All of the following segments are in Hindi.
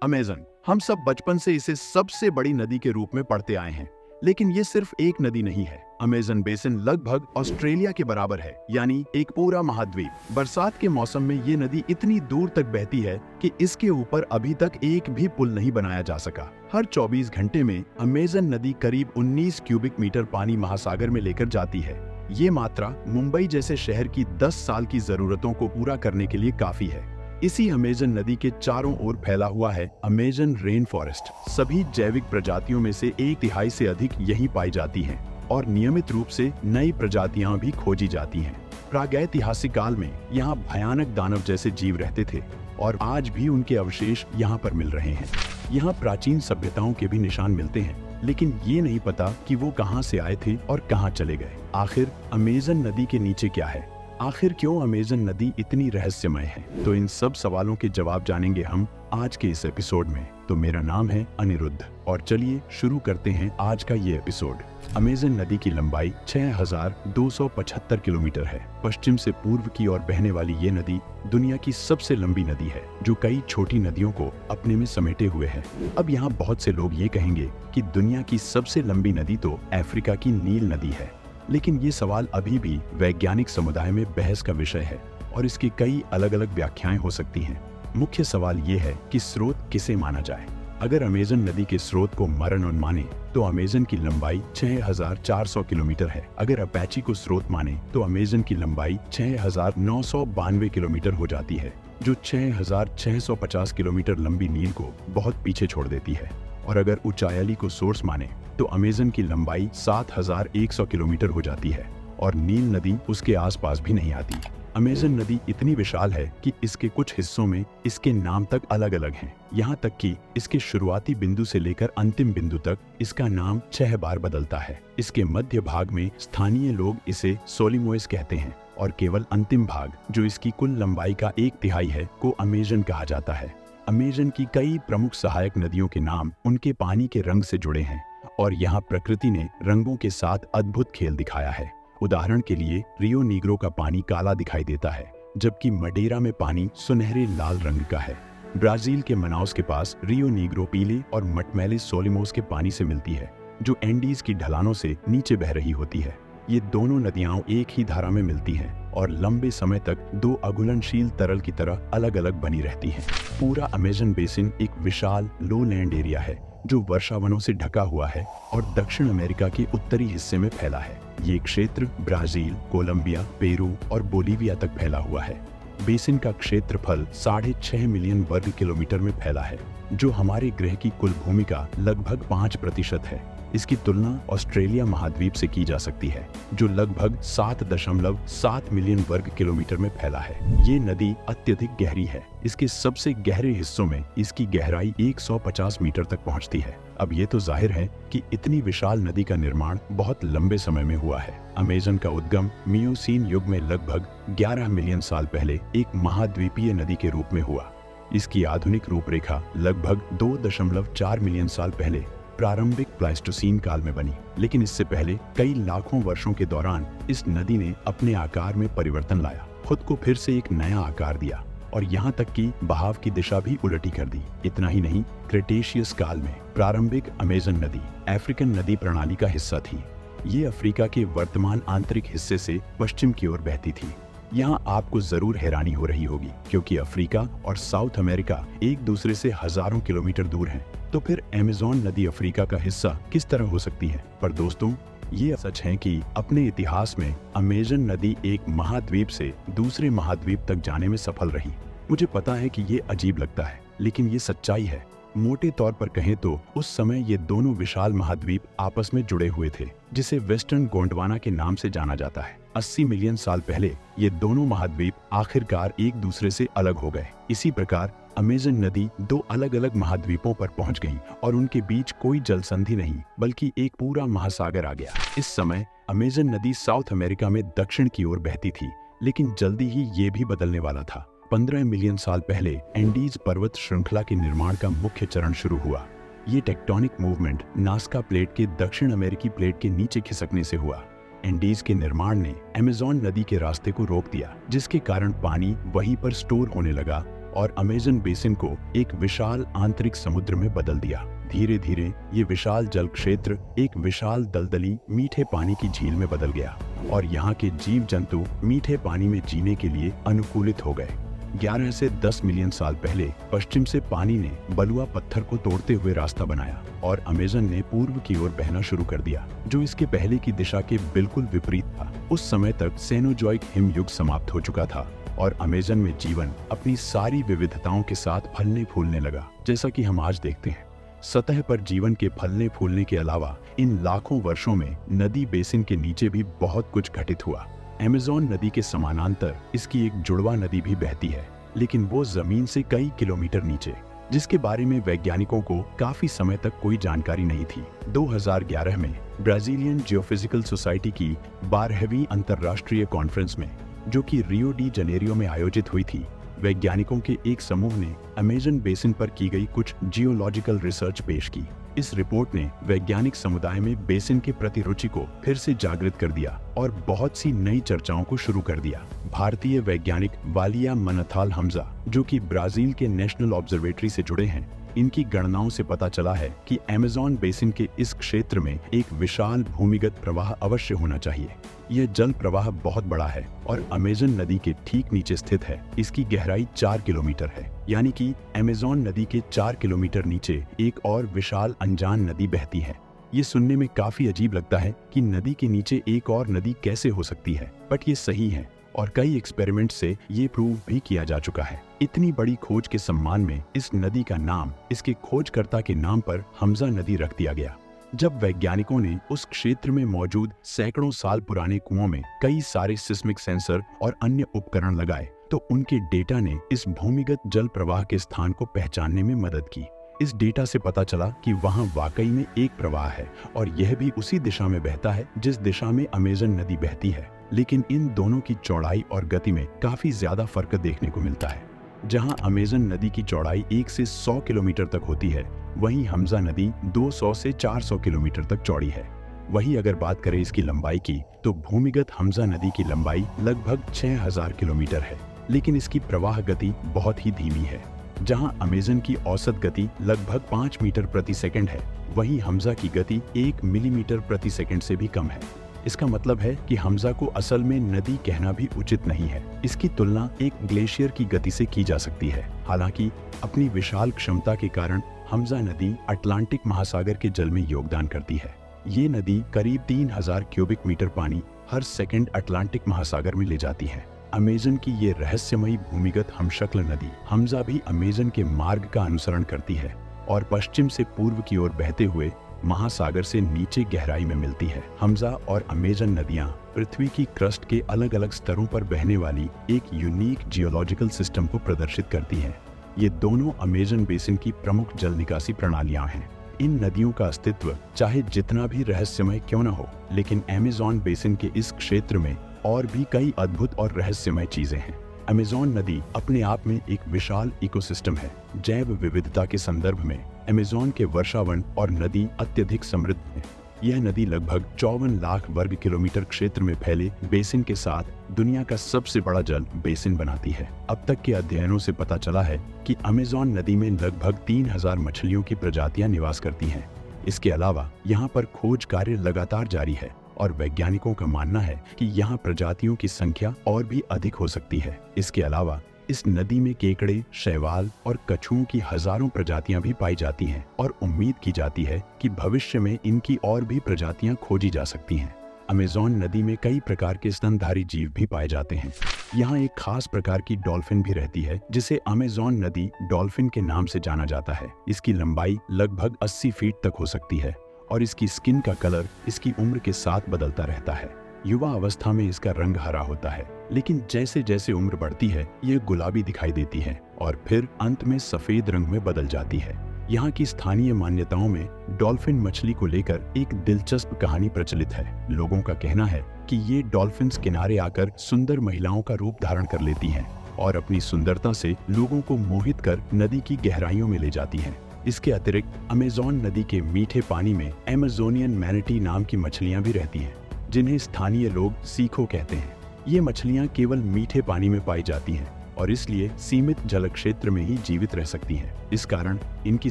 अमेज़न, हम सब बचपन से इसे सबसे बड़ी नदी के रूप में पढ़ते आए हैं, लेकिन ये सिर्फ एक नदी नहीं है। अमेज़न बेसिन लगभग ऑस्ट्रेलिया के बराबर है, यानी एक पूरा महाद्वीप। बरसात के मौसम में ये नदी इतनी दूर तक बहती है कि इसके ऊपर अभी तक एक भी पुल नहीं बनाया जा सका। हर 24 घंटे में अमेज़न नदी करीब 19 क्यूबिक मीटर पानी महासागर में लेकर जाती है। ये मात्रा मुंबई जैसे शहर की 10 साल की जरूरतों को पूरा करने के लिए काफी है। इसी अमेज़न नदी के चारों ओर फैला हुआ है अमेज़न रेन फॉरेस्ट। सभी जैविक प्रजातियों में से 1/3 से अधिक यहीं पाई जाती हैं और नियमित रूप से नई प्रजातियां भी खोजी जाती हैं। प्रागैतिहासिक काल में यहाँ भयानक दानव जैसे जीव रहते थे और आज भी उनके अवशेष यहाँ पर मिल रहे हैं। यहाँ प्राचीन सभ्यताओं के भी निशान मिलते हैं, लेकिन ये नहीं पता कि वो कहाँ से आए थे और कहाँ चले गए। आखिर अमेज़न नदी के नीचे क्या है? आखिर क्यों अमेज़न नदी इतनी रहस्यमय है? तो इन सब सवालों के जवाब जानेंगे हम आज के इस एपिसोड में। तो मेरा नाम है अनिरुद्ध और चलिए शुरू करते हैं आज का ये एपिसोड। अमेज़न नदी की लंबाई 6275 किलोमीटर है। पश्चिम से पूर्व की ओर बहने वाली ये नदी दुनिया की सबसे लंबी नदी है, जो कई छोटी नदियों को अपने में समेटे हुए है। अब यहाँ बहुत से लोग ये कहेंगे कि दुनिया की सबसे लंबी नदी तो अफ्रीका की नील नदी है, लेकिन ये सवाल अभी भी वैज्ञानिक समुदाय में बहस का विषय है और इसकी कई अलग अलग व्याख्याएं हो सकती हैं। मुख्य सवाल ये है कि स्रोत किसे माना जाए। अगर अमेज़न नदी के स्रोत को मरनन माने तो अमेज़न की लंबाई 6400 किलोमीटर है। अगर अपैची को स्रोत माने तो अमेज़न की लंबाई 6992 किलोमीटर हो जाती है, जो 6650 किलोमीटर लंबी नील को बहुत पीछे छोड़ देती है। और अगर उचायाली को सोर्स माने तो अमेज़न की लंबाई 7100 किलोमीटर हो जाती है और नील नदी उसके आसपास भी नहीं आती। अमेज़न नदी इतनी विशाल है कि इसके कुछ हिस्सों में इसके नाम तक अलग अलग हैं। यहाँ तक कि इसके शुरुआती बिंदु से लेकर अंतिम बिंदु तक इसका नाम 6 बार बदलता है। इसके मध्य भाग में स्थानीय लोग इसे सोलिमोइस कहते हैं और केवल अंतिम भाग, जो इसकी कुल लंबाई का 1/3 है, को अमेज़न कहा जाता है। अमेज़न की कई प्रमुख सहायक नदियों के नाम उनके पानी के रंग से जुड़े हैं और यहाँ प्रकृति ने रंगों के साथ अद्भुत खेल दिखाया है। उदाहरण के लिए रियो नीग्रो का पानी काला दिखाई देता है, जबकि मडेरा में पानी सुनहरे लाल रंग का है। ब्राजील के मनाउस के पास रियो नीग्रो पीले और मटमैले सोलिमोस के पानी से मिलती है, जो एंडीज की ढलानों से नीचे बह रही होती है। ये दोनों नदियां एक ही धारा में मिलती हैं और लंबे समय तक दो अघुलनशील तरल की तरह अलग अलग बनी रहती हैं। पूरा अमेज़न बेसिन एक विशाल लोलैंड एरिया है जो वर्षावनों से ढका हुआ है और दक्षिण अमेरिका के उत्तरी हिस्से में फैला है। ये क्षेत्र ब्राजील, कोलंबिया, पेरू और बोलीविया तक फैला हुआ है। बेसिन का क्षेत्रफल 6.5 मिलियन वर्ग किलोमीटर में फैला है, जो हमारे ग्रह की कुल भूमि का लगभग 5% है। इसकी तुलना ऑस्ट्रेलिया महाद्वीप से की जा सकती है, जो लगभग 7.7 मिलियन वर्ग किलोमीटर में फैला है। ये नदी अत्यधिक गहरी है। इसके सबसे गहरे हिस्सों में इसकी गहराई 150 मीटर तक पहुंचती है। अब ये तो जाहिर है कि इतनी विशाल नदी का निर्माण बहुत लंबे समय में हुआ है। अमेज़न का उद्गम मियोसीन युग में लगभग 11 मिलियन साल पहले एक महाद्वीपीय नदी के रूप में हुआ। इसकी आधुनिक रूपरेखा लगभग 2.4 मिलियन साल पहले प्रारंभिक प्लाइस्टोसीन काल में बनी, लेकिन इससे पहले कई लाखों वर्षों के दौरान इस नदी ने अपने आकार में परिवर्तन लाया, खुद को फिर से एक नया आकार दिया और यहाँ तक कि बहाव की दिशा भी उलटी कर दी। इतना ही नहीं, क्रेटेशियस काल में प्रारंभिक अमेज़न नदी अफ्रीकन नदी प्रणाली का हिस्सा थी। ये अफ्रीका के वर्तमान आंतरिक हिस्से से पश्चिम की ओर बहती थी। यहाँ आपको जरूर हैरानी हो रही होगी, क्योंकि अफ्रीका और साउथ अमेरिका एक दूसरे से हजारों किलोमीटर दूर हैं। तो फिर अमेज़न नदी अफ्रीका का हिस्सा किस तरह हो सकती है? पर दोस्तों, ये सच है कि अपने इतिहास में अमेज़न नदी एक महाद्वीप से दूसरे महाद्वीप तक जाने में सफल रही। मुझे पता है कि ये अजीब लगता है, लेकिन ये सच्चाई है। मोटे तौर पर कहें तो उस समय ये दोनों विशाल महाद्वीप आपस में जुड़े हुए थे, जिसे वेस्टर्न गोंडवाना के नाम से जाना जाता है। 80 मिलियन साल पहले ये दोनों महाद्वीप आखिरकार एक दूसरे से अलग हो गए। इसी प्रकार अमेज़न नदी दो अलग अलग महाद्वीपों पर पहुंच गई और उनके बीच कोई जल संधि नहीं, बल्कि एक पूरा महासागर आ गया। इस समय अमेज़न नदी साउथ अमेरिका में दक्षिण की ओर बहती थी, लेकिन जल्दी ही ये भी बदलने वाला था। 15 मिलियन साल पहले एंडीज पर्वत श्रृंखला के निर्माण का मुख्य चरण शुरू हुआ। ये टेक्टोनिक मूवमेंट नास्का प्लेट के दक्षिण अमेरिकी प्लेट के नीचे खिसकने से हुआ। एंडीज के निर्माण ने अमेज़न नदी के रास्ते को रोक दिया, जिसके कारण पानी वहीं पर स्टोर होने लगा और अमेज़न बेसिन को एक विशाल आंतरिक समुद्र में बदल दिया। धीरे धीरे ये विशाल जल क्षेत्र एक विशाल दलदली मीठे पानी की झील में बदल गया और यहाँ के जीव जंतु मीठे पानी में जीने के लिए अनुकूलित हो गए। 11 से 10 मिलियन साल पहले पश्चिम से पानी ने बलुआ पत्थर को तोड़ते हुए रास्ता बनाया और अमेज़न ने पूर्व की ओर बहना शुरू कर दिया, जो इसके पहले की दिशा के बिल्कुल विपरीत था। उस समय तक सेनोजोइक हिम युग समाप्त हो चुका था और अमेज़न में जीवन अपनी सारी विविधताओं के साथ फलने फूलने लगा, जैसा कि हम आज देखते हैं। सतह पर जीवन के फलने फूलने के अलावा इन लाखों वर्षों में नदी बेसिन के नीचे भी बहुत कुछ घटित हुआ। अमेज़न नदी के समानांतर इसकी एक जुड़वा नदी भी बहती है, लेकिन वो जमीन से कई किलोमीटर नीचे, जिसके बारे में वैज्ञानिकों को काफी समय तक कोई जानकारी नहीं थी। 2011 में ब्राजीलियन जियोफिजिकल सोसाइटी की 12वीं अंतर्राष्ट्रीय कॉन्फ्रेंस में, जो कि रियो डी जनेरियो में आयोजित हुई थी, वैज्ञानिकों के एक समूह ने अमेज़न बेसिन पर की गई कुछ जियोलॉजिकल रिसर्च पेश की। इस रिपोर्ट ने वैज्ञानिक समुदाय में बेसिन के प्रति रुचि को फिर से जागृत कर दिया और बहुत सी नई चर्चाओं को शुरू कर दिया। भारतीय वैज्ञानिक वालिया मनथाल हमजा, जो कि ब्राजील के नेशनल ऑब्जर्वेटरी से जुड़े हैं, इनकी गणनाओं से पता चला है कि अमेज़न बेसिन के इस क्षेत्र में एक विशाल भूमिगत प्रवाह अवश्य होना चाहिए। यह जल प्रवाह बहुत बड़ा है और अमेज़न नदी के ठीक नीचे स्थित है। इसकी गहराई 4 किलोमीटर है, यानी कि अमेज़न नदी के 4 किलोमीटर नीचे एक और विशाल अनजान नदी बहती है। ये सुनने में काफी अजीब लगता है कि नदी के नीचे एक और नदी कैसे हो सकती है, बट ये सही है और कई एक्सपेरिमेंट से ये प्रूव भी किया जा चुका है। इतनी बड़ी खोज के सम्मान में इस नदी का नाम इसके खोजकर्ता के नाम पर हमजा नदी रख दिया गया। जब वैज्ञानिकों ने उस क्षेत्र में मौजूद सैकड़ों साल पुराने कुओं में कई सारे सिस्मिक सेंसर और अन्य उपकरण लगाए, तो उनके डेटा ने इस भूमिगत जल प्रवाह के स्थान को पहचानने में मदद की। इस डेटा से पता चला कि वहां वाकई में एक प्रवाह है और यह भी उसी दिशा में बहता है जिस दिशा में अमेज़न नदी बहती है। लेकिन इन दोनों की चौड़ाई और गति में काफी ज्यादा फर्क देखने को मिलता है। जहां अमेज़न नदी की चौड़ाई 1 से 100 किलोमीटर तक होती है, वहीं हमजा नदी 200 से 400 किलोमीटर तक चौड़ी है। वहीं अगर बात करें इसकी लंबाई की, तो भूमिगत हमजा नदी की लंबाई लगभग 6000 किलोमीटर है, लेकिन इसकी प्रवाह गति बहुत ही धीमी है। जहां अमेज़न की औसत गति लगभग 5 मीटर प्रति सेकंड है, वहीं हमजा की गति 1 मिलीमीटर प्रति सेकंड से भी कम है। इसका मतलब है कि हमजा को असल में नदी कहना भी उचित नहीं है। इसकी तुलना एक ग्लेशियर की गति से की जा सकती है। हालांकि अपनी विशाल क्षमता के कारण हमजा नदी अटलांटिक महासागर के जल में योगदान करती है। ये नदी करीब 3000 क्यूबिक मीटर पानी हर सेकंड अटलांटिक महासागर में ले जाती है। अमेज़न की ये रहस्यमयी भूमिगत हमशक्ल नदी हमजा भी अमेज़न के मार्ग का अनुसरण करती है और पश्चिम से पूर्व की ओर बहते हुए महासागर से नीचे गहराई में मिलती है। हमजा और अमेज़न नदियां पृथ्वी की क्रस्ट के अलग अलग स्तरों पर बहने वाली एक यूनिक जियोलॉजिकल सिस्टम को प्रदर्शित करती हैं। ये दोनों अमेज़न बेसिन की प्रमुख जल निकासी प्रणालियां हैं। इन नदियों का अस्तित्व चाहे जितना भी रहस्यमय क्यों न हो, लेकिन अमेज़न बेसिन के इस क्षेत्र में और भी कई अद्भुत और रहस्यमय चीजें हैं। अमेज़न नदी अपने आप में एक विशाल इकोसिस्टम है। जैव विविधता के संदर्भ में अमेज़न के वर्षावन और नदी अत्यधिक समृद्ध है। यह नदी लगभग 54 लाख वर्ग किलोमीटर क्षेत्र में फैले बेसिन के साथ दुनिया का सबसे बड़ा जल बेसिन बनाती है। अब तक के अध्ययनों से पता चला है कि अमेज़न नदी में लगभग 3000 मछलियों की प्रजातियां निवास करती हैं। इसके अलावा यहाँ पर खोज कार्य लगातार जारी है और वैज्ञानिकों का मानना है कि यहाँ प्रजातियों की संख्या और भी अधिक हो सकती है। इसके अलावा इस नदी में केकड़े, शैवाल और कछुओं की हजारों प्रजातियां भी पाई जाती हैं और उम्मीद की जाती है कि भविष्य में इनकी और भी प्रजातियां खोजी जा सकती हैं। अमेज़न नदी में कई प्रकार के स्तनधारी जीव भी पाए जाते हैं। यहाँ एक खास प्रकार की डॉल्फिन भी रहती है, जिसे अमेज़न नदी डॉल्फिन के नाम से जाना जाता है। इसकी लंबाई लगभग 80 फीट तक हो सकती है और इसकी स्किन का कलर इसकी उम्र के साथ बदलता रहता है। युवा अवस्था में इसका रंग हरा होता है, लेकिन जैसे जैसे उम्र बढ़ती है यह गुलाबी दिखाई देती है और फिर अंत में सफेद रंग में बदल जाती है। यहाँ की स्थानीय मान्यताओं में डॉल्फिन मछली को लेकर एक दिलचस्प कहानी प्रचलित है। लोगों का कहना है कि ये डॉल्फिन्स किनारे आकर सुंदर महिलाओं का रूप धारण कर लेती हैं और अपनी सुंदरता से लोगों को मोहित कर नदी की गहराइयों में ले जाती हैं। इसके अतिरिक्त अमेज़न नदी के मीठे पानी में अमेज़ोनियन मैनिटी नाम की मछलियां भी रहती हैं, जिन्हें स्थानीय लोग सीखो कहते हैं। ये मछलियां केवल मीठे पानी में पाई जाती हैं और इसलिए सीमित जल क्षेत्र में ही जीवित रह सकती हैं। इस कारण इनकी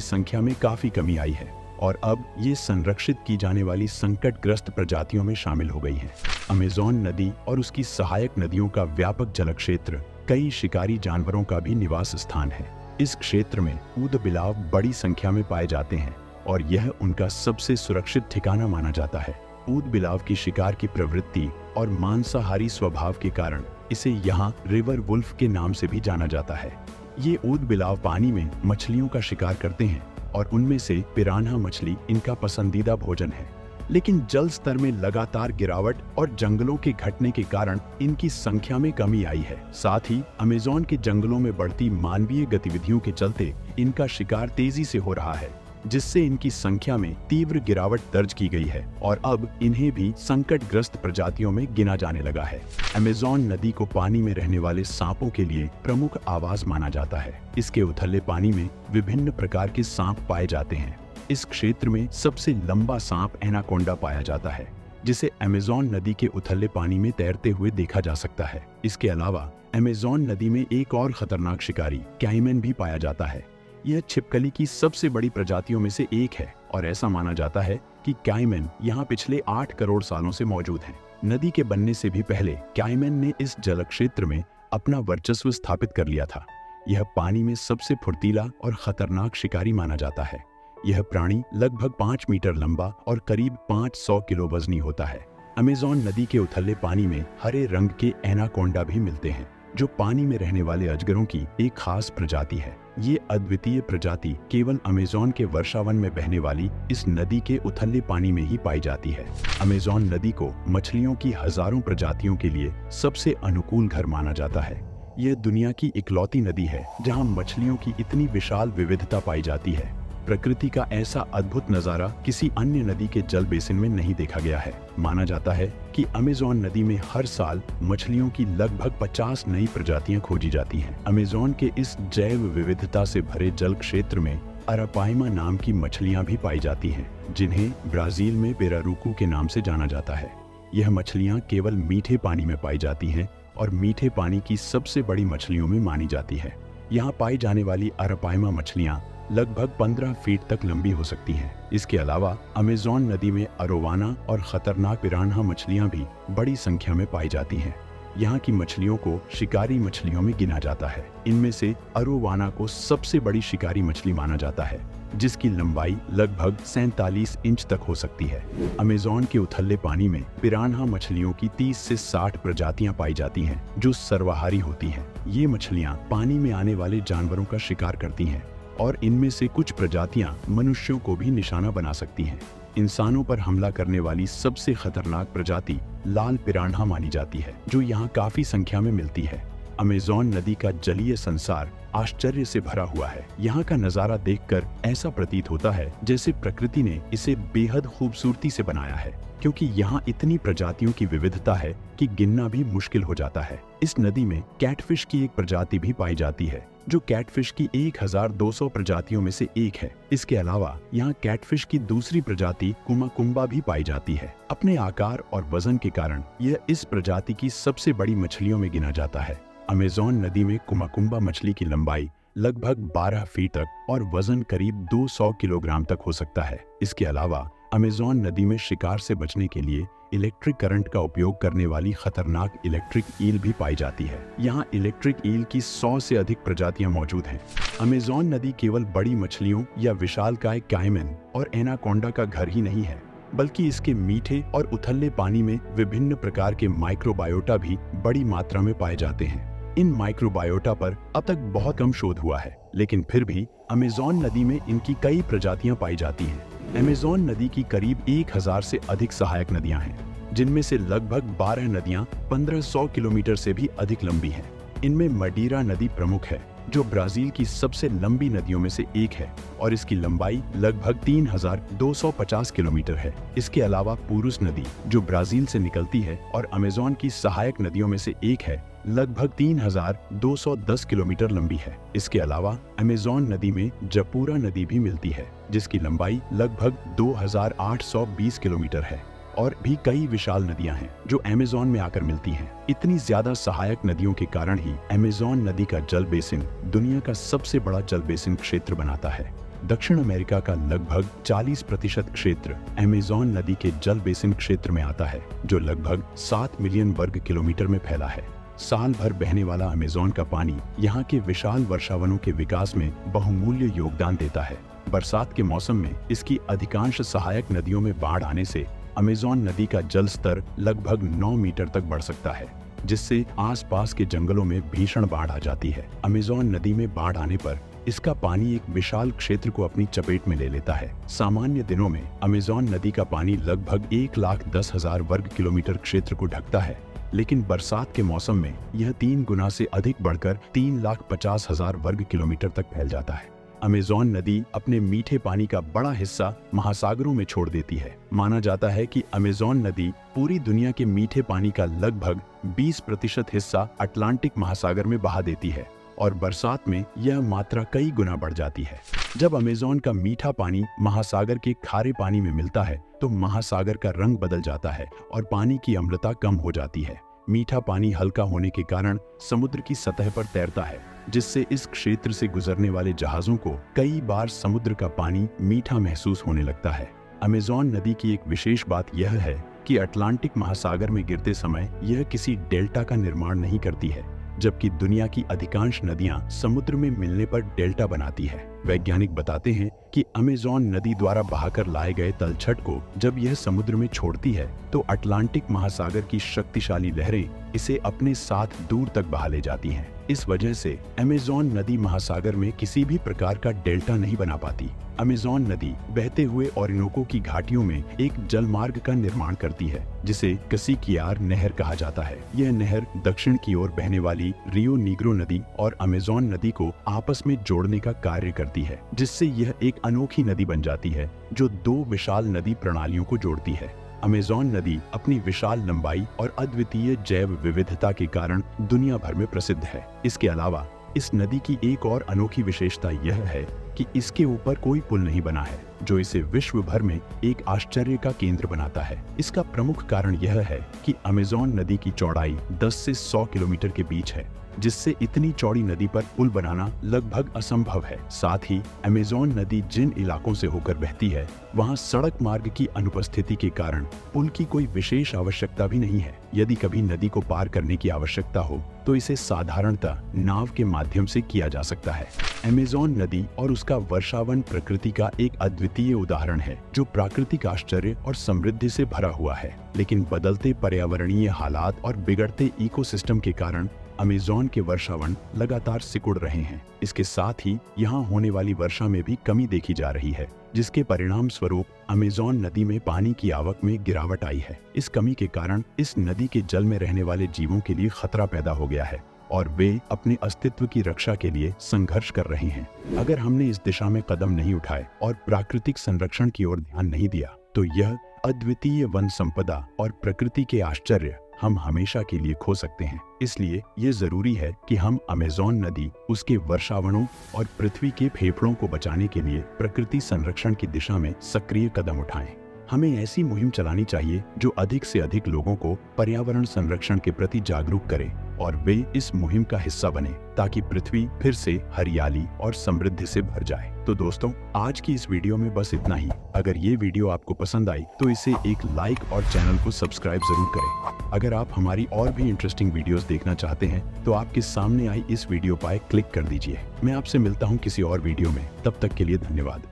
संख्या में काफी कमी आई है और अब ये संरक्षित की जाने वाली संकटग्रस्त प्रजातियों में शामिल हो गई हैं। अमेज़न नदी और उसकी सहायक नदियों का व्यापक जल क्षेत्र कई शिकारी जानवरों का भी निवास स्थान है। इस क्षेत्र में ऊदबिलाव बड़ी संख्या में पाए जाते हैं और यह उनका सबसे सुरक्षित ठिकाना माना जाता है। ऊदबिलाव की शिकार की प्रवृत्ति और मांसाहारी स्वभाव के कारण इसे यहाँ रिवर वुल्फ के नाम से भी जाना जाता है। ये ऊदबिलाव पानी में मछलियों का शिकार करते हैं और उनमें से पिरान्हा मछली इनका पसंदीदा भोजन है। लेकिन जल स्तर में लगातार गिरावट और जंगलों के घटने के कारण इनकी संख्या में कमी आई है। साथ ही अमेज़न के जंगलों में बढ़ती मानवीय गतिविधियों के चलते इनका शिकार तेजी से हो रहा है, जिससे इनकी संख्या में तीव्र गिरावट दर्ज की गई है और अब इन्हें भी संकटग्रस्त प्रजातियों में गिना जाने लगा है। अमेज़न नदी को पानी में रहने वाले सांपों के लिए प्रमुख आवास माना जाता है। इसके उथले पानी में विभिन्न प्रकार के सांप पाए जाते हैं। इस क्षेत्र में सबसे लंबा सांप एनाकोंडा पाया जाता है, जिसे अमेज़न नदी के उथले पानी में तैरते हुए देखा जा सकता है। इसके अलावा अमेज़न नदी में एक और खतरनाक शिकारी कैइमन भी पाया जाता है। यह छिपकली की सबसे बड़ी प्रजातियों में से एक है और ऐसा माना जाता है कि कैइमन यहाँ पिछले 8 करोड़ सालों से मौजूद हैं। नदी के बनने से भी पहले कैइमन ने इस जल क्षेत्र में अपना वर्चस्व स्थापित कर लिया था। यह पानी में सबसे फुर्तीला और खतरनाक शिकारी माना जाता है। यह प्राणी लगभग 5 मीटर लंबा और करीब 500 किलो वजनी होता है। अमेज़न नदी के उथले पानी में हरे रंग के एनाकोंडा भी मिलते हैं, जो पानी में रहने वाले अजगरों की एक खास प्रजाति है। ये अद्वितीय प्रजाति केवल अमेज़न के वर्षावन में बहने वाली इस नदी के उथले पानी में ही पाई जाती है। अमेज़न नदी को मछलियों की हजारों प्रजातियों के लिए सबसे अनुकूल घर माना जाता है। यह दुनिया की इकलौती नदी है जहाँ मछलियों की इतनी विशाल विविधता पाई जाती है। प्रकृति का ऐसा अद्भुत नजारा किसी अन्य नदी के जल बेसिन में नहीं देखा गया है। माना जाता है कि अमेज़न नदी में हर साल मछलियों की लगभग 50 नई प्रजातियां खोजी जाती हैं। अमेज़न के इस जैव विविधता से भरे जल क्षेत्र में अरापाइमा नाम की मछलियां भी पाई जाती हैं, जिन्हें ब्राजील में पेरारूकू के नाम से जाना जाता है। यह मछलियां केवल मीठे पानी में पाई जाती हैं और मीठे पानी की सबसे बड़ी मछलियों में मानी जाती है। यहाँ पाई जाने वाली अरापाइमा मछलियां लगभग 15 फीट तक लंबी हो सकती हैं। इसके अलावा अमेज़न नदी में अरोवाना और खतरनाक पिरान्हा मछलियां भी बड़ी संख्या में पाई जाती हैं। यहाँ की मछलियों को शिकारी मछलियों में गिना जाता है। इनमें से अरोवाना को सबसे बड़ी शिकारी मछली माना जाता है, जिसकी लंबाई लगभग 47 इंच तक हो सकती है। अमेज़न के उथले पानी में पिरान्हा मछलियों की 30 से 60 प्रजातियां पाई जाती हैं, जो सर्वाहारी होती हैं। ये मछलियां पानी में आने वाले जानवरों का शिकार करती हैं और इनमें से कुछ प्रजातियां मनुष्यों को भी निशाना बना सकती हैं। इंसानों पर हमला करने वाली सबसे खतरनाक प्रजाति लाल पिरान्हा मानी जाती है, जो यहाँ काफी संख्या में मिलती है। अमेज़न नदी का जलीय संसार आश्चर्य से भरा हुआ है। यहाँ का नजारा देखकर ऐसा प्रतीत होता है जैसे प्रकृति ने इसे बेहद खूबसूरती से बनाया है, क्योंकि यहाँ इतनी प्रजातियों की विविधता है कि गिनना भी मुश्किल हो जाता है। इस नदी में कैटफिश की एक प्रजाति भी पाई जाती है, जो कैटफिश की 1200 प्रजातियों में से एक है। इसके अलावा यहाँ कैटफिश की दूसरी प्रजाति कुमाकुम्बा भी पाई जाती है। अपने आकार और वजन के कारण यह इस प्रजाति की सबसे बड़ी मछलियों में गिना जाता है। अमेज़न नदी में कुमाकुम्बा मछली की लंबाई लगभग 12 फीट तक और वजन करीब 200 किलोग्राम तक हो सकता है। इसके अलावा अमेज़न नदी में शिकार से बचने के लिए इलेक्ट्रिक करंट का उपयोग करने वाली खतरनाक इलेक्ट्रिक ईल भी पाई जाती है। यहाँ इलेक्ट्रिक ईल की 100 से अधिक प्रजातियां मौजूद हैं। अमेज़न नदी केवल बड़ी मछलियों या विशालकाय कैइमन और एनाकोंडा का घर ही नहीं है, बल्कि इसके मीठे और उथले पानी में विभिन्न प्रकार के माइक्रोबायोटा भी बड़ी मात्रा में पाए जाते हैं। इन माइक्रोबायोटा पर अब तक बहुत कम शोध हुआ है, लेकिन फिर भी अमेज़न नदी में इनकी कई प्रजातियां पाई जाती हैं। अमेज़न नदी की करीब 1000 से अधिक सहायक नदियां हैं, जिनमें से लगभग 12 नदियां 1500 किलोमीटर से भी अधिक लंबी हैं। इनमें मडीरा नदी प्रमुख है, जो ब्राजील की सबसे लंबी नदियों में से एक है और इसकी लंबाई लगभग 3250 किलोमीटर है। इसके अलावा पुरुष नदी, जो ब्राजील से निकलती है और अमेज़न की सहायक नदियों में से एक है, लगभग 3210 किलोमीटर लंबी है। इसके अलावा अमेज़न नदी में जपूरा नदी भी मिलती है, जिसकी लंबाई लगभग 2820 किलोमीटर है और भी कई विशाल नदियां हैं जो अमेज़न में आकर मिलती हैं। इतनी ज्यादा सहायक नदियों के कारण ही अमेज़न नदी का जल बेसिन दुनिया का सबसे बड़ा जल बेसिन क्षेत्र बनाता है। दक्षिण अमेरिका का लगभग 40% क्षेत्र अमेज़न नदी के जल बेसिन क्षेत्र में आता है, जो लगभग 7 मिलियन वर्ग किलोमीटर में फैला है। साल भर बहने वाला अमेज़न का पानी यहाँ के विशाल वर्षावनों के विकास में बहुमूल्य योगदान देता है। बरसात के मौसम में इसकी अधिकांश सहायक नदियों में बाढ़ आने से अमेज़न नदी का जल स्तर लगभग 9 मीटर तक बढ़ सकता है, जिससे आसपास के जंगलों में भीषण बाढ़ आ जाती है। अमेज़न नदी में बाढ़ आने पर इसका पानी एक विशाल क्षेत्र को अपनी चपेट में ले लेता है। सामान्य दिनों में अमेज़न नदी का पानी लगभग 1,10,000 वर्ग किलोमीटर क्षेत्र को ढकता है, लेकिन बरसात के मौसम में यह 3 गुना से अधिक बढ़कर 3,50,000 वर्ग किलोमीटर तक फैल जाता है। अमेज़न नदी अपने मीठे पानी का बड़ा हिस्सा महासागरों में छोड़ देती है। माना जाता है कि अमेज़न नदी पूरी दुनिया के मीठे पानी का लगभग 20% हिस्सा अटलांटिक महासागर में बहा देती है और बरसात में यह मात्रा कई गुना बढ़ जाती है। जब अमेज़न का मीठा पानी महासागर के खारे पानी में मिलता है तो महासागर का रंग बदल जाता है और पानी की अम्लता कम हो जाती है। मीठा पानी हल्का होने के कारण समुद्र की सतह पर तैरता है, जिससे इस क्षेत्र से गुजरने वाले जहाजों को कई बार समुद्र का पानी मीठा महसूस होने लगता है। अमेज़न नदी की एक विशेष बात यह है कि अटलांटिक महासागर में गिरते समय यह किसी डेल्टा का निर्माण नहीं करती है, जबकि दुनिया की अधिकांश नदियां समुद्र में मिलने पर डेल्टा बनाती है। वैज्ञानिक बताते हैं कि अमेज़न नदी द्वारा बहाकर लाए गए तलछट को जब यह समुद्र में छोड़ती है तो अटलांटिक महासागर की शक्तिशाली लहरें इसे अपने साथ दूर तक बहा ले जाती हैं। इस वजह से अमेज़न नदी महासागर में किसी भी प्रकार का डेल्टा नहीं बना पाती। अमेज़न नदी बहते हुए ओरिनोको की घाटियों में एक जलमार्ग का निर्माण करती है, जिसे कसिकियार नहर कहा जाता है। यह नहर दक्षिण की ओर बहने वाली रियो नीग्रो नदी और अमेज़न नदी को आपस में जोड़ने का कार्य करती है, जिससे यह एक अनोखी नदी बन जाती है जो 2 विशाल नदी प्रणालियों को जोड़ती है। अमेज़न नदी अपनी विशाल लंबाई और अद्वितीय जैव विविधता के कारण दुनिया भर में प्रसिद्ध है। इसके अलावा इस नदी की एक और अनोखी विशेषता यह है कि इसके ऊपर कोई पुल नहीं बना है, जो इसे विश्व भर में एक आश्चर्य का केंद्र बनाता है। इसका प्रमुख कारण यह है कि अमेज़न नदी की चौड़ाई 10 से 100 किलोमीटर के बीच है, जिससे इतनी चौड़ी नदी पर पुल बनाना लगभग असंभव है। साथ ही अमेज़न नदी जिन इलाकों से होकर बहती है, वहां सड़क मार्ग की अनुपस्थिति के कारण पुल की कोई विशेष आवश्यकता भी नहीं है। यदि कभी नदी को पार करने की आवश्यकता हो तो इसे साधारणतः नाव के माध्यम से किया जा सकता है। अमेज़न नदी और उसका वर्षावन प्रकृति का एक अद्वितीय उदाहरण है, जो प्राकृतिक आश्चर्य और समृद्धि से भरा हुआ है। लेकिन बदलते पर्यावरणीय हालात और बिगड़ते इकोसिस्टम के कारण अमेज़न के वर्षावन लगातार सिकुड़ रहे हैं। इसके साथ ही यहाँ होने वाली वर्षा में भी कमी देखी जा रही है, जिसके परिणाम स्वरूप अमेज़न नदी में पानी की आवक में गिरावट आई है। इस कमी के कारण इस नदी के जल में रहने वाले जीवों के लिए खतरा पैदा हो गया है और वे अपने अस्तित्व की रक्षा के लिए संघर्ष कर रहे हैं। अगर हमने इस दिशा में कदम नहीं उठाए और प्राकृतिक संरक्षण की ओर ध्यान नहीं दिया तो यह अद्वितीय वन संपदा और प्रकृति के आश्चर्य हम हमेशा के लिए खो सकते हैं। इसलिए ये जरूरी है कि हम अमेज़न नदी, उसके वर्षावनों और पृथ्वी के फेफड़ों को बचाने के लिए प्रकृति संरक्षण की दिशा में सक्रिय कदम उठाएं। हमें ऐसी मुहिम चलानी चाहिए जो अधिक से अधिक लोगों को पर्यावरण संरक्षण के प्रति जागरूक करे और वे इस मुहिम का हिस्सा बने, ताकि पृथ्वी फिर से हरियाली और समृद्धि से भर जाए। तो दोस्तों, आज की इस वीडियो में बस इतना ही। अगर ये वीडियो आपको पसंद आई तो इसे एक लाइक और चैनल को सब्सक्राइब जरूर करें। अगर आप हमारी और भी इंटरेस्टिंग वीडियोस देखना चाहते हैं तो आपके सामने आई इस वीडियो पर क्लिक कर दीजिए। मैं आपसे मिलता हूँ किसी और वीडियो में। तब तक के लिए धन्यवाद।